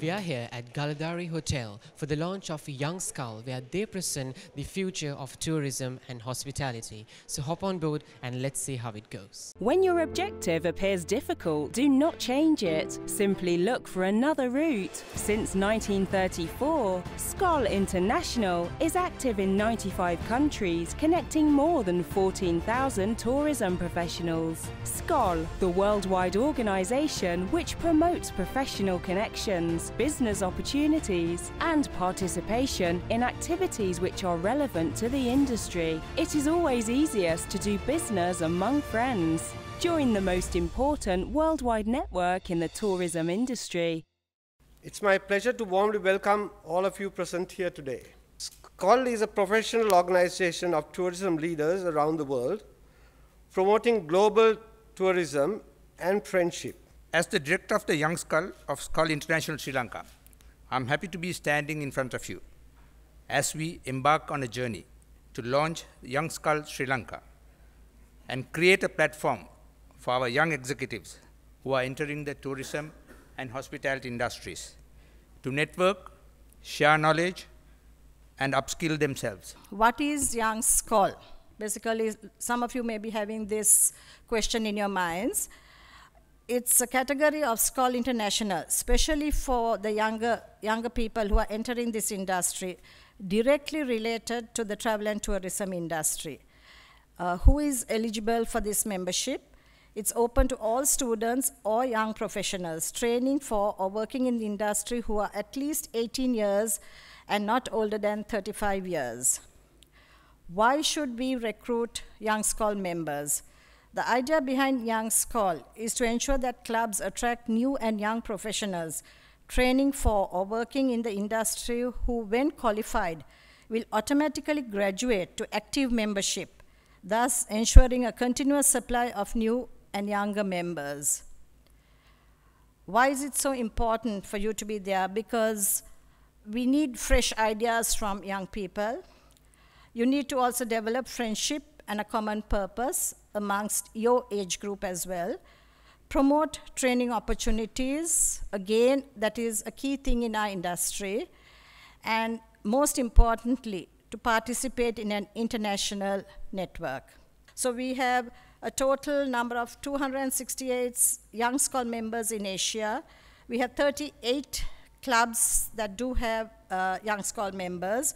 We are here at Galadari Hotel for the launch of Young SKAL, where they present the future of tourism and hospitality. So hop on board and let's see how it goes. When your objective appears difficult, do not change it. Simply look for another route. Since 1934, SKAL International is active in 95 countries, connecting more than 14,000 tourism professionals. SKAL, the worldwide organization which promotes professional connections, business opportunities, and participation in activities which are relevant to the industry. It is always easiest to do business among friends. Join the most important worldwide network in the tourism industry. It's my pleasure to warmly welcome all of you present here today. SKAL is a professional organization of tourism leaders around the world, promoting global tourism and friendship. As the director of the Young SKAL of SKAL International Sri Lanka, I'm happy to be standing in front of you as we embark on a journey to launch Young SKAL Sri Lanka and create a platform for our young executives who are entering the tourism and hospitality industries to network, share knowledge, and upskill themselves. What is Young SKAL? Basically, some of you may be having this question in your minds. It's a category of SKAL International, especially for the younger people who are entering this industry, directly related to the travel and tourism industry. Who is eligible for this membership? It's open to all students or young professionals training for or working in the industry who are at least 18 years and not older than 35 years. Why should we recruit Young SKAL members? The idea behind Young SKAL is to ensure that clubs attract new and young professionals training for or working in the industry who, when qualified, will automatically graduate to active membership, thus ensuring a continuous supply of new and younger members. Why is it so important for you to be there? Because we need fresh ideas from young people. You need to also develop friendship and a common purpose amongst your age group as well. Promote training opportunities. Again, that is a key thing in our industry. And most importantly, to participate in an international network. So we have a total number of 268 Young SKAL members in Asia. We have 38 clubs that do have Young SKAL members.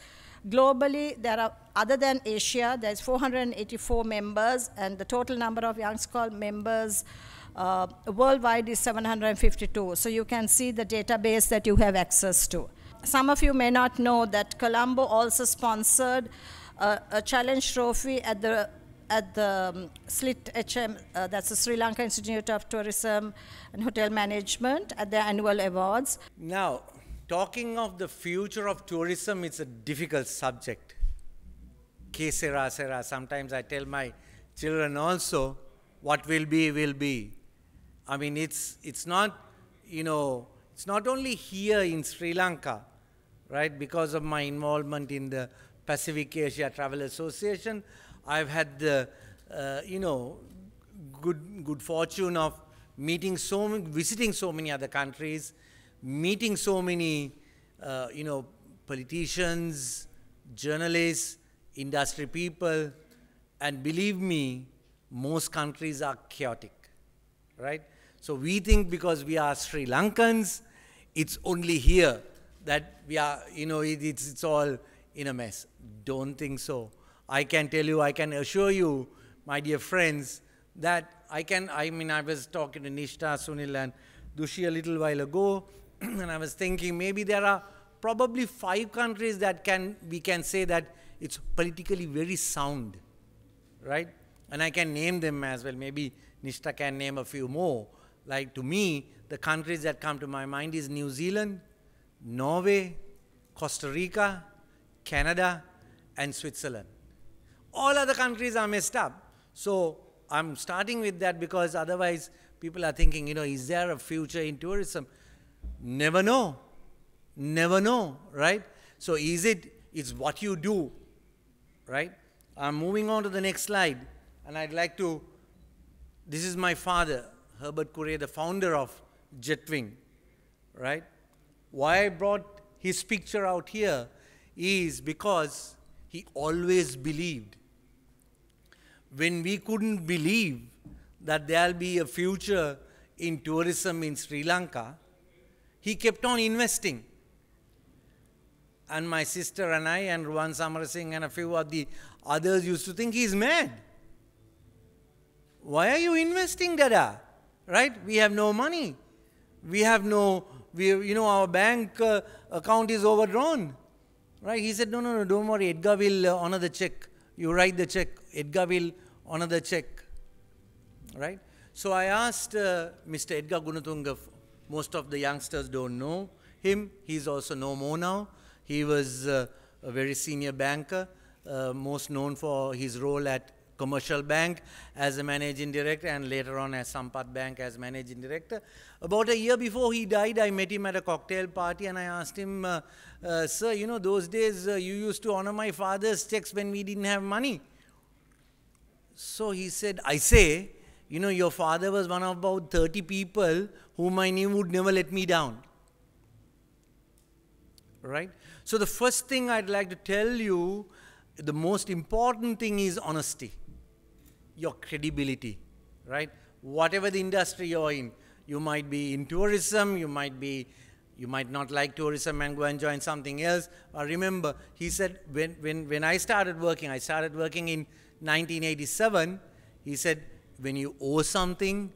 Globally, there are, other than Asia, there's 484 members, and the total number of Young SKAL members worldwide is 752. So you can see the database that you have access to. Some of you may not know that Colombo also sponsored a challenge trophy at the SLIT HM, that's the Sri Lanka Institute of Tourism and Hotel Management, at their annual awards. Now, talking of the future of tourism, it's a difficult subject. Que sera, sera. Sometimes I tell my children also, what will be, will be. I mean, it's not, you know, it's not only here in Sri Lanka, right? Because of my involvement in the Pacific Asia Travel Association, I've had the, you know, good fortune of visiting so many other countries, meeting so many, you know, politicians, journalists, industry people, and believe me, most countries are chaotic, right? So we think because we are Sri Lankans, it's only here that we are, you know, it's all in a mess. Don't think so. I can tell you, I can assure you, my dear friends, that I mean, I was talking to Nishta, Sunil, and Dushi a little while ago, and I was thinking maybe there are probably 5 countries that we can say that it's politically very sound, right? And I can name them as well. Maybe Nishta can name a few more. Like to me, the countries that come to my mind is New Zealand, Norway, Costa Rica, Canada, and Switzerland. All other countries are messed up. So I'm starting with that because otherwise people are thinking, you know, is there a future in tourism? Never know. Never know, right? So it's what you do, right? I'm moving on to the next slide. And I'd like to, this is my father, Herbert Curre, the founder of Jetwing, right? Why I brought his picture out here is because he always believed. When we couldn't believe that there'll be a future in tourism in Sri Lanka, he kept on investing. And my sister and I and Ruwan Samarasinghe and a few of the others used to think he's mad. Why are you investing, Dada? Right? We have no money. We have no, our bank account is overdrawn. Right? He said, no, don't worry. Edgar will honor the check. You write the check. Edgar will honor the check. Right? So I asked Mr. Edgar Gunatunga. Most of the youngsters don't know him. He's also no more now. He was a very senior banker, most known for his role at Commercial Bank as a managing director and later on as Sampath Bank as managing director. About a year before he died, I met him at a cocktail party and I asked him, sir, those days you used to honor my father's checks when we didn't have money. So he said, I say, your father was one of about 30 people whom I knew would never let me down. Right? So the first thing I'd like to tell you, the most important thing is honesty, your credibility, right? Whatever the industry you're in, you might be in tourism, you might not like tourism and go and join something else. But remember, he said, when I started working in 1987, he said, when you owe something,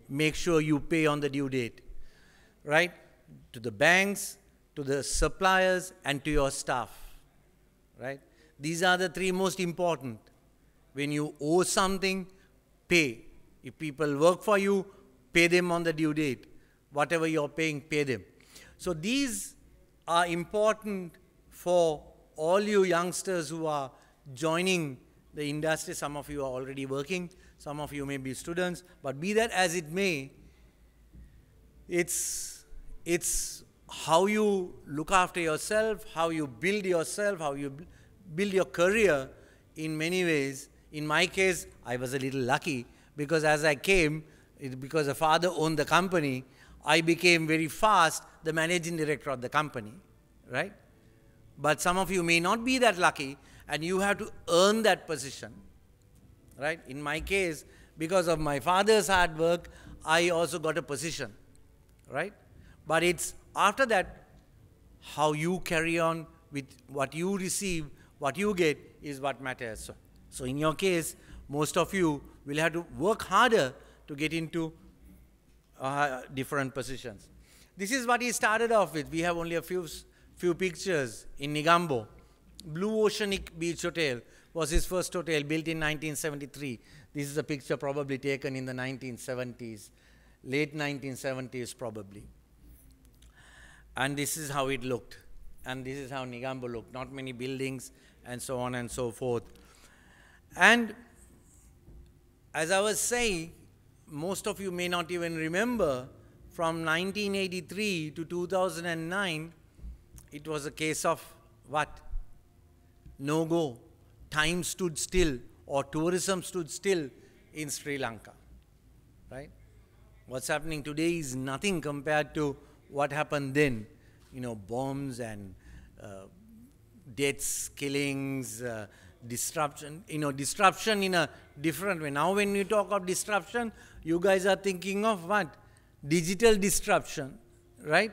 make sure you pay on the due date, right? To the banks, to the suppliers, and to your staff, right? These are the three most important. When you owe something, pay. If people work for you, pay them on the due date. Whatever you're paying, pay them. So these are important for all you youngsters who are joining the industry. Some of you are already working, some of you may be students, but be that as it may, it's how you look after yourself, how you build yourself, how you build your career in many ways. In my case, I was a little lucky because as I came, because the father owned the company, I became very fast the managing director of the company, right? But some of you may not be that lucky and you have to earn that position, right? In my case, because of my father's hard work, I also got a position, right? But it's after that, how you carry on with what you receive, what you get is what matters. So in your case, most of you will have to work harder to get into different positions. This is what he started off with. We have only a few pictures in Negombo. Blue Oceanic Beach Hotel was his first hotel, built in 1973. This is a picture probably taken in the 1970s, late 1970s probably. And this is how it looked. And this is how Negombo looked. Not many buildings and so on and so forth. And as I was saying, most of you may not even remember, from 1983 to 2009, it was a case of what? No go. Time stood still, or tourism stood still in Sri Lanka. Right? What's happening today is nothing compared to what happened then. Bombs and deaths, killings, disruption, disruption in a different way. Now when you talk of disruption, you guys are thinking of what? Digital disruption, right?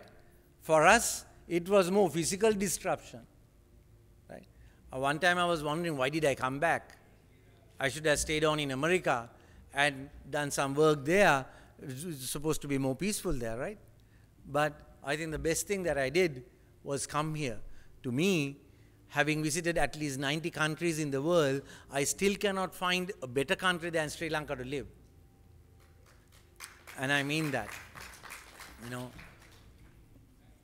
For us, it was more physical disruption, right? One time I was wondering, why did I come back? I should have stayed on in America and done some work there. It's supposed to be more peaceful there, right? But I think the best thing that I did was come here. To me, having visited at least 90 countries in the world, I still cannot find a better country than Sri Lanka to live. And I mean that.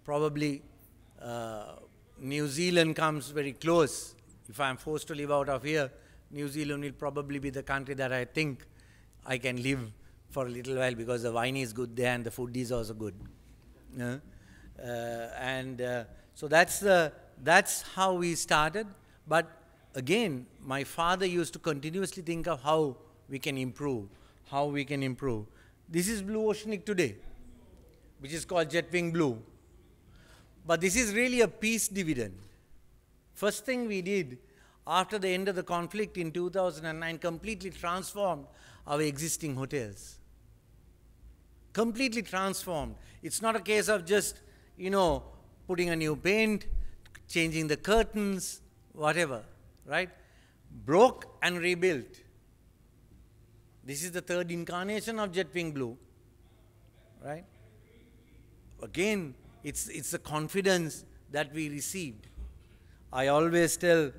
Probably New Zealand comes very close. If I'm forced to live out of here, New Zealand will probably be the country that I think I can live for a little while because the wine is good there and the food is also good. So that's how we started. But again, my father used to continuously think of how we can improve, This is Blue Oceanic today, which is called Jetwing Blue. But this is really a peace dividend. First thing we did after the end of the conflict in 2009, completely transformed our existing hotels. Completely transformed. It's not a case of just, putting a new paint, changing the curtains, whatever, right? Broke and rebuilt. This is the third incarnation of Jet Wing Blue, right? Again, it's the confidence that we received. I always tell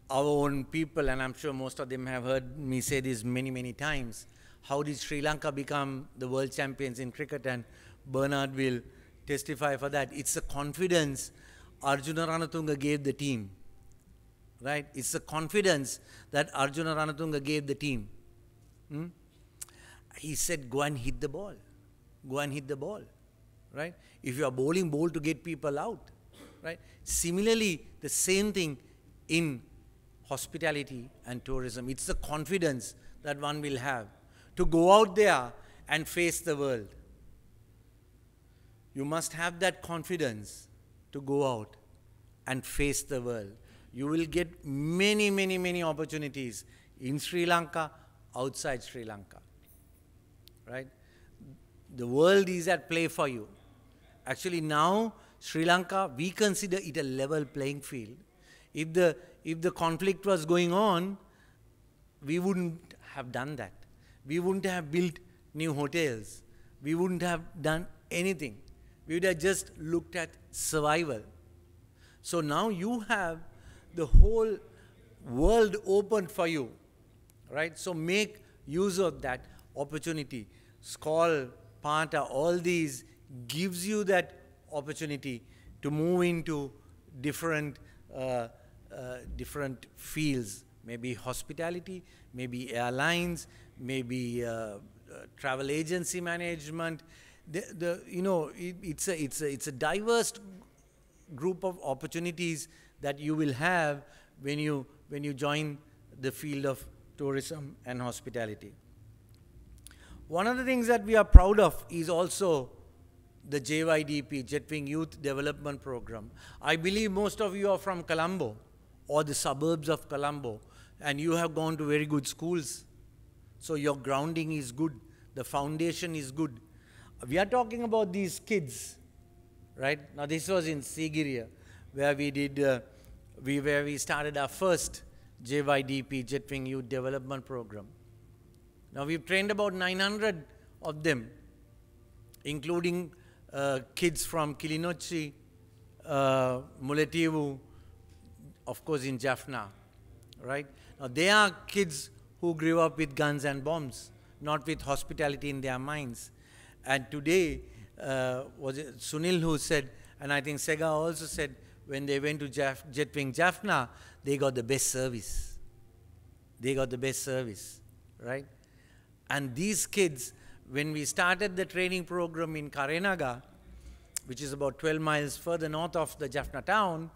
our own people, and I'm sure most of them have heard me say this many, many times, how did Sri Lanka become the world champions in cricket? And Bernard will testify for that. It's the confidence Arjuna Ranatunga gave the team, right? It's the confidence that Arjuna Ranatunga gave the team. He said, go and hit the ball. Go and hit the ball, right? If you are bowling, bowl to get people out, right? Similarly, the same thing in hospitality and tourism. It's the confidence that one will have to go out there and face the world. You must have that confidence to go out and face the world. You will get many, many, many opportunities in Sri Lanka, outside Sri Lanka, right? The world is at play for you. Actually now, Sri Lanka, we consider it a level playing field. If the conflict was going on, we wouldn't have done that. We wouldn't have built new hotels. We wouldn't have done anything. We would have just looked at survival. So now you have the whole world open for you, right? So make use of that opportunity. SKAL, PATA, all these gives you that opportunity to move into different fields, maybe hospitality, maybe airlines, maybe travel agency management. It's a diverse group of opportunities that you will have when you join the field of tourism and hospitality. One of the things that we are proud of is also the JYDP, Jet Wing Youth Development Program. I believe most of you are from Colombo or the suburbs of Colombo, and you have gone to very good schools. So your grounding is good, the foundation is good. We are talking about these kids, right? Now this was in Sigiriya, where we started our first JYDP, Jet Wing Youth Development Program. Now we've trained about 900 of them, including kids from Kilinochchi, Mullaitivu, of course in Jaffna, right? Now they are kids who grew up with guns and bombs, not with hospitality in their minds. And today, was it Sunil who said, and I think Sega also said, when they went to Jet Wing Jaffna, they got the best service. They got the best service, right? And these kids, when we started the training program in Karenaga, which is about 12 miles further north of the Jaffna town,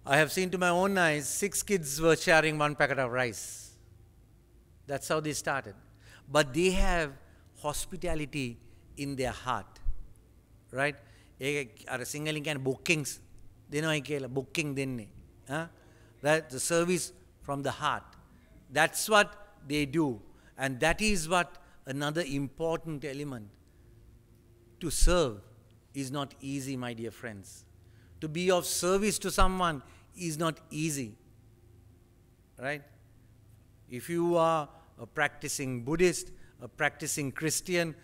I have seen to my own eyes, 6 kids were sharing 1 packet of rice. That's how they started. But they have hospitality in their heart, right? Singaling can bookings, they know booking denne, right? The service from the heart. That's what they do, and that is what another important element. To serve is not easy, my dear friends. To be of service to someone is not easy, right? If you are a practicing Buddhist, a practicing Christian,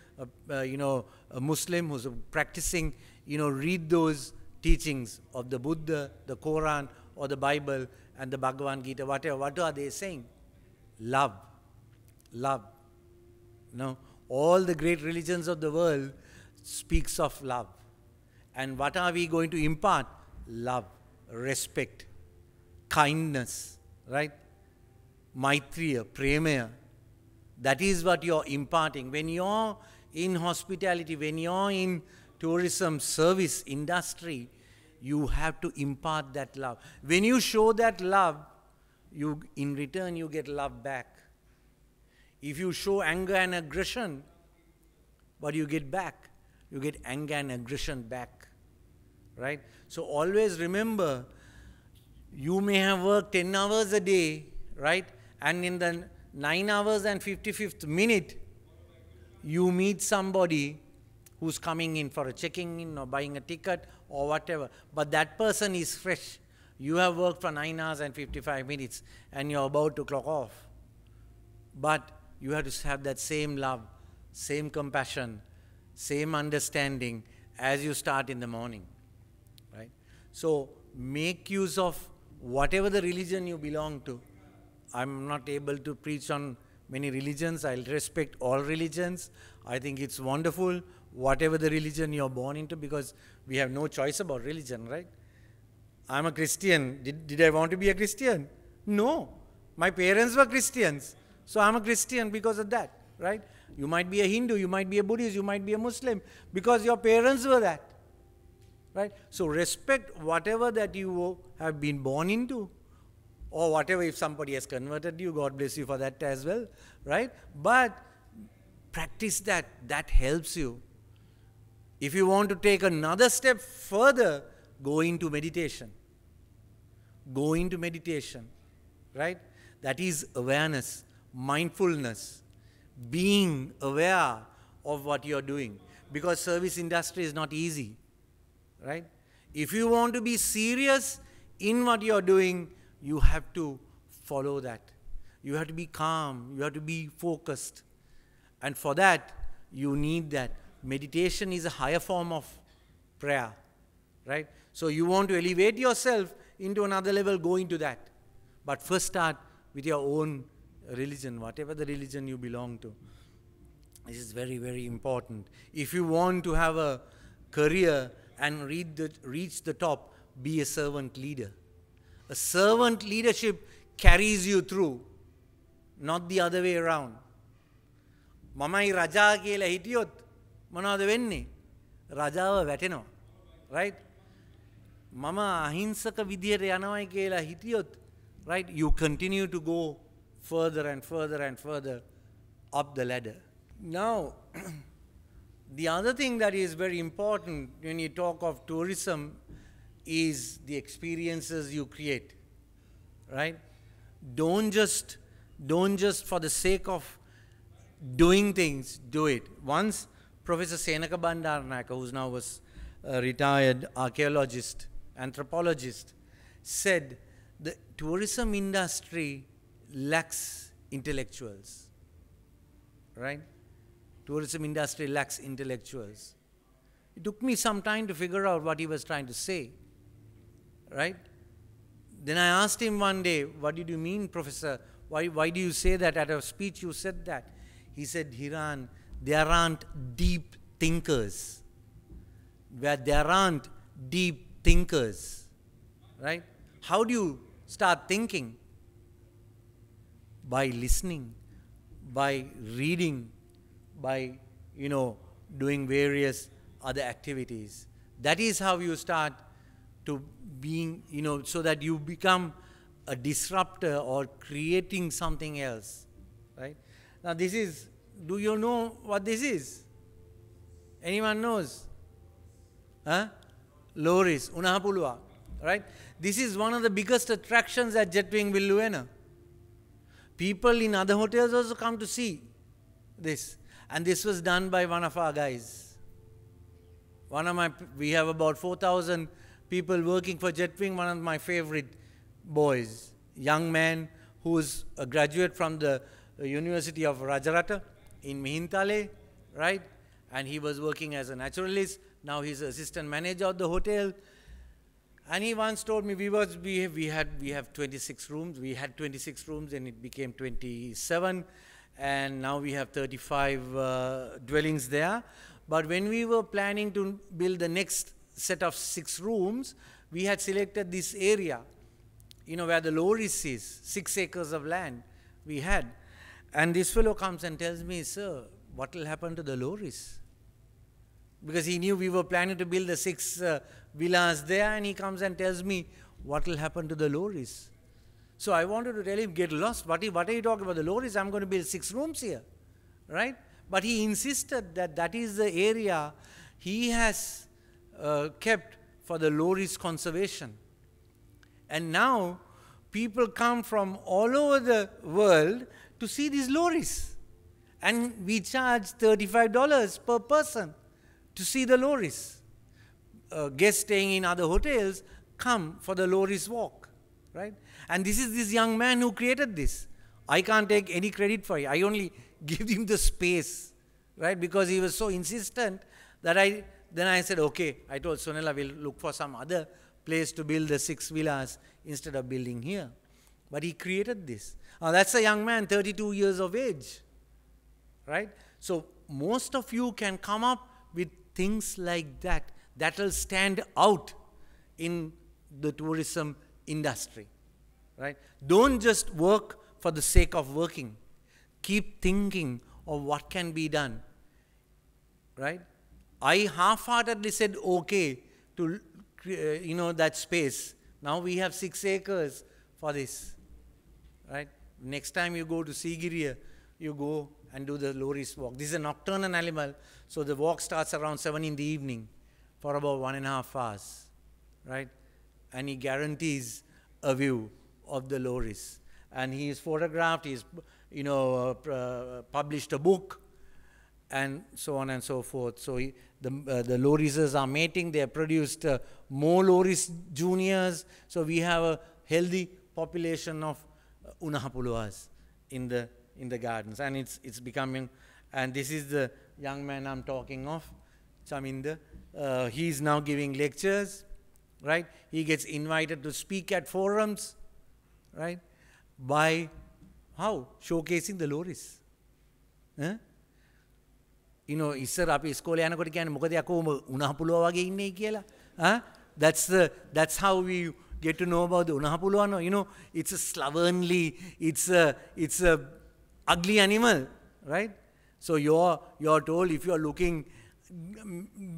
a Muslim who's practicing, read those teachings of the Buddha, the Quran, or the Bible, and the Bhagavad Gita, whatever. What are they saying? Love. Love. All the great religions of the world speaks of love. And what are we going to impart? Love, respect, kindness, right? Maitriya, Premaya. That is what you're imparting. When you're in hospitality, when you're in tourism service industry, you have to impart that love. When you show that love, in return you get love back. If you show anger and aggression, what do you get back? you get anger and aggression back, right? So always remember, you may have worked 10 hours a day, right? And in the 9 hours and 55th minute, you meet somebody who's coming in for a checking in or buying a ticket or whatever. But that person is fresh. You have worked for 9 hours and 55 minutes and you're about to clock off. But you have to have that same love, same compassion, same understanding as you start in the morning, right? So make use of whatever the religion you belong to. I'm not able to preach on many religions. I'll respect all religions. I think it's wonderful, whatever the religion you're born into, because we have no choice about religion, right? I'm a Christian. Did I want to be a Christian? No. My parents were Christians. So I'm a Christian because of that, right? You might be a Hindu, you might be a Buddhist, you might be a Muslim, because your parents were that, right? So respect whatever that you have been born into, or whatever, if somebody has converted you, God bless you for that as well, right? But practice that. That helps you. If you want to take another step further, go into meditation. Go into meditation, right? That is awareness, mindfulness, being aware of what you're doing. Because service industry is not easy, right? If you want to be serious in what you're doing, you have to follow that. You have to be calm. You have to be focused. And for that, you need that. Meditation is a higher form of prayer, right? So you want to elevate yourself into another level, go into that. But first start with your own religion, whatever the religion you belong to. This is very, very important. If you want to have a career and reach the top, be a servant leader. A servant leadership carries you through, not the other way around. Mamai raja කියලා හිටියොත් මොනවද වෙන්නේ? රජාව වැටෙනවා. Right? මම අහිංසක විදියට යනවායි කියලා හිටියොත්, right? You continue to go further and further and further up the ladder. Now, the other thing that is very important when you talk of tourism is the experiences you create, right? Don't just for the sake of doing things, do it. Once Professor Senaka Bandaranaike, who's now a retired archaeologist, anthropologist, said the tourism industry lacks intellectuals, right? Tourism industry lacks intellectuals. It took me some time to figure out what he was trying to say, right? Then I asked him one day, what did you mean, Professor? Why do you say that? At a speech you said that. He said, Hiran, there aren't deep thinkers. Where there aren't deep thinkers, right? How do you start thinking? By listening, by reading, by, doing various other activities. That is how you start to being, so that you become a disruptor or creating something else, right? Now this is, do you know what this is? Anyone knows? Huh? Loris, Unahapulua, right? This is one of the biggest attractions at Jetwing Villuena. People in other hotels also come to see this. And this was done by one of our guys. We have about 4,000 people working for Jetwing, one of my favorite boys, young man who's a graduate from the University of Rajarata in Mihintale, right? And he was working as a naturalist. Now he's assistant manager of the hotel. And he once told me, we have 26 rooms. We had 26 rooms and it became 27. And now we have 35 dwellings there. But when we were planning to build the next set of 6 rooms, we had selected this area, where the Loris is, 6 acres of land we had. And this fellow comes and tells me, sir, what will happen to the Loris? Because he knew we were planning to build the 6 villas there, and he comes and tells me, what will happen to the Loris? So I wanted to tell him, get lost. What are you talking about? The Loris, I'm going to build 6 rooms here, right? But he insisted that that is the area he has kept for the low-risk conservation. And now people come from all over the world to see these lorries. And we charge $35 per person to see the lorries. Guests staying in other hotels come for the lorries walk, right? And this is this young man who created this. I can't take any credit for it. I only give him the space, right? Because he was so insistent that then I said, okay, I told Sonela, we'll look for some other place to build the 6 villas instead of building here. But he created this. That's a young man, 32 years of age, right? So most of you can come up with things like that that will stand out in the tourism industry, right? Don't just work for the sake of working. Keep thinking of what can be done, right? I half-heartedly said okay to that space. Now we have 6 acres for this, right? Next time you go to Sigiriya, you go and do the lorries walk. This is a nocturnal animal, so the walk starts around 7 in the evening for about 1.5 hours, right? And he guarantees a view of the lorries. And he is photographed, he's published a book, and so on and so forth. So the lorries are mating. They have produced more lorries juniors. So we have a healthy population of unahapuluas in the gardens, and it's becoming. And this is the young man I'm talking of, Chaminda. He's now giving lectures, right? He gets invited to speak at forums, right? By how? Showcasing the lorries. Huh? ඉස්සර අපි ඉස්කෝලේ යනකොට කියන්නේ මොකද යකෝ උණහපුලුව වගේ ඉන්නේ කියලා. That's how we get to know about the උණහපුලුව. It's a slovenly, it's a ugly animal, right? So you're told if you're looking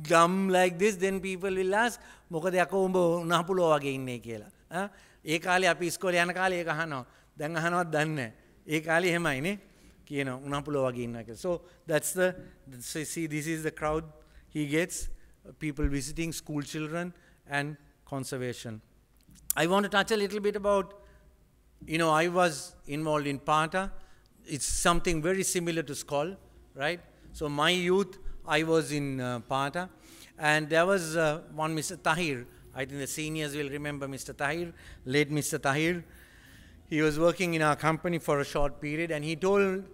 dumb like this, then people will ask මොකද යකෝ උඹ උණහපුලුව වගේ ඉන්නේ කියලා. ඒ කාලේ අපි ඉස්කෝලේ යන කාලේ ඒක අහනවා. දැන් අහනවත් දන්නේ නැහැ. ඒ කාලේ එහෙමයි නේ. So that's see, this is the crowd he gets, people visiting, school children, and conservation. I want to touch a little bit about, I was involved in PATA. It's something very similar to SKAL, right? So my youth, I was in PATA, and there was one Mr. Tahir. I think the seniors will remember Mr. Tahir, late Mr. Tahir. He was working in our company for a short period, and he told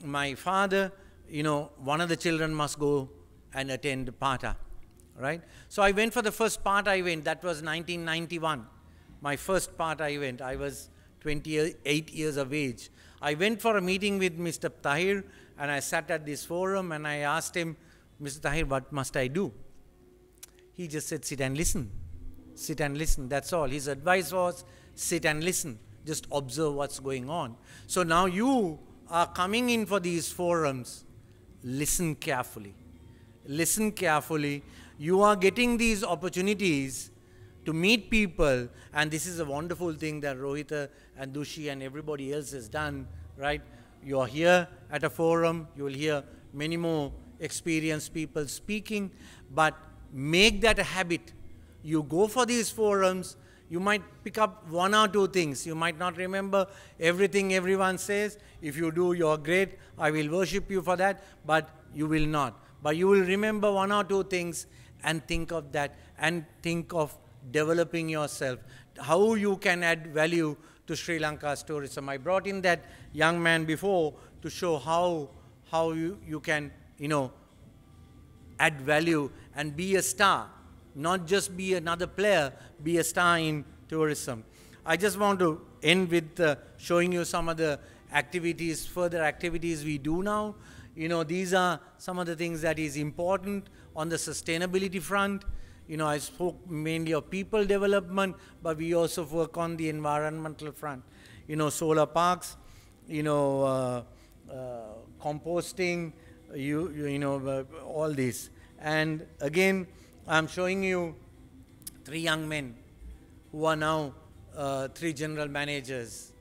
my father, one of the children must go and attend PATA, right? So I went for the first PATA event. That was 1991, my first PATA event. I was 28 years of age. I went for a meeting with Mr. Tahir, and I sat at this forum, and I asked him, Mr. Tahir, what must I do? He just said, sit and listen. Sit and listen, that's all. His advice was, sit and listen. Just observe what's going on. So now you are coming in for these forums. Listen carefully. Listen carefully. You are getting these opportunities to meet people, and this is a wonderful thing that Rohita and Dushi and everybody else has done, right? You are here at a forum. You will hear many more experienced people speaking, but make that a habit. You go for these forums. You might pick up 1 or 2 things. You might not remember everything everyone says. If you do, you're great. I will worship you for that, but you will not. But you will remember 1 or 2 things and think of that, and think of developing yourself, how you can add value to Sri Lanka's tourism. I brought in that young man before to show how you can, add value and be a star. Not just be another player, be a star in tourism. I just want to end with showing you some of the activities, further activities we do now. These are some of the things that is important on the sustainability front. I spoke mainly of people development, but we also work on the environmental front. Solar parks, composting, all this. And again, I'm showing you 3 young men who are now 3 general managers.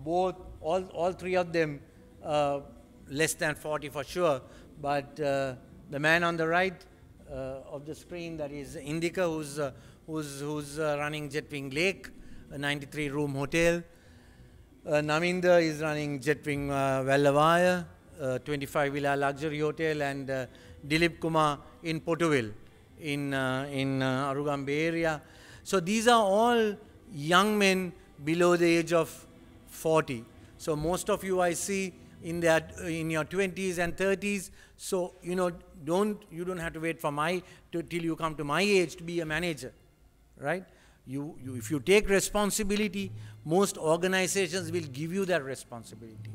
All 3 of them less than 40 for sure, but The man on the right of the screen, that is Indika, who's running Jetwing Lake, a 93-room hotel. Naminda is running Jetwing Vallavaya, 25-villa luxury hotel, and Dilip Kumar in Potterville, in Arugambe area. So these are all young men below the age of 40. So most of you I see in your 20s and 30s. So you don't have to wait for till you come to my age to be a manager, right? If you take responsibility, most organizations will give you that responsibility.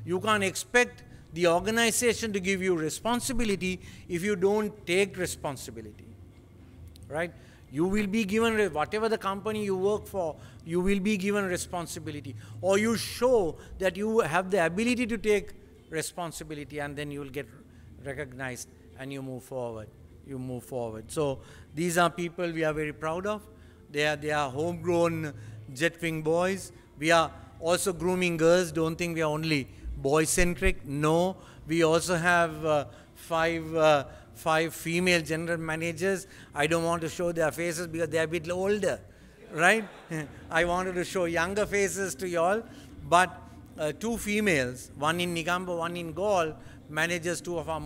You can't expect the organization to give you responsibility if you don't take responsibility, right? You will be given, whatever the company you work for, you will be given responsibility. Or you show that you have the ability to take responsibility, and then you will get recognized and you move forward. So these are people we are very proud of. They are homegrown Jetwing boys. We are also grooming girls. Don't think we are only boy-centric. No, we also have five female general managers. I don't want to show their faces because they are a bit older, right? I wanted to show younger faces to you all. But 2 females, one in Negombo, one in Gaul, manages 2 of our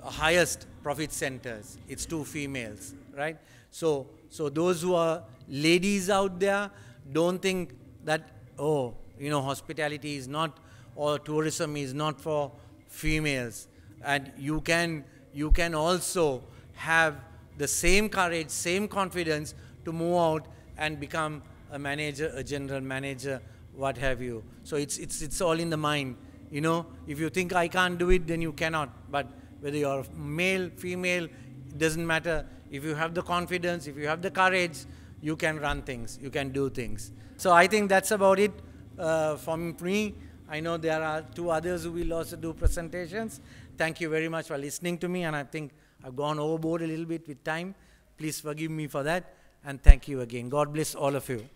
highest profit centers. It's 2 females, right? So those who are ladies out there, don't think that, hospitality is not, or tourism is not for females. And you can also have the same courage, same confidence to move out and become a manager, a general manager, what have you. So it's all in the mind. If you think I can't do it, then you cannot. But whether you're male, female, it doesn't matter. If you have the confidence, if you have the courage, you can run things, you can do things. So I think that's about it from me. I know there are 2 others who will also do presentations. Thank you very much for listening to me, and I think I've gone overboard a little bit with time. Please forgive me for that, and thank you again. God bless all of you.